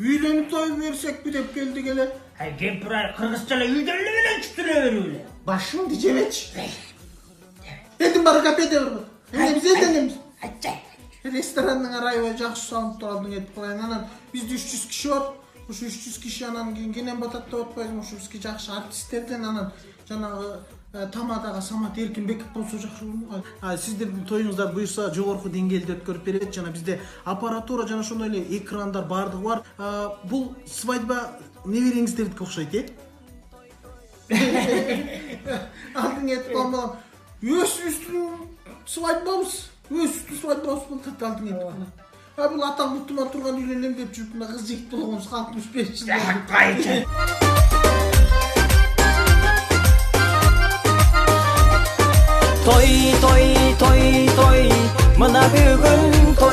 Үйленip той versek деп келdi келе. Кемпір кыргызча эле үйдөн менен чүктүрө берүүле. Başımdı cemeç. Edim barı kapıya var. Biz edeniz. Restoranın arayı жақсы салып тұралдың етіп қылайын. Анан бізде 300 киши бар. Ушу 300 киши анан кенен батат деп атпайбызбы. Ушу бизге жақсы артисттерден анан жанагы Тамадаға Самат Эркинбеков болсо жакшы болмок. Сиздердин тоюңуздар буюрса жогорку деңгээлде өткөрүп берет. Жана бизде аппаратура жана ошондой эле экрандар бардыгы бар. Бул свадьба небериңиздердики окшойт, Алдың етіп қалмалам. Өз-үстің свадьбамыз. Өз-үстің свадьбамыз бұл тәтті алдың етіп қалмалам. Бұл атам мұттыма тұрған үйленем деп жүріп, мына қыз жекіп болғымыз 65 жылдар. Той, той, той, той, мына бүгін той.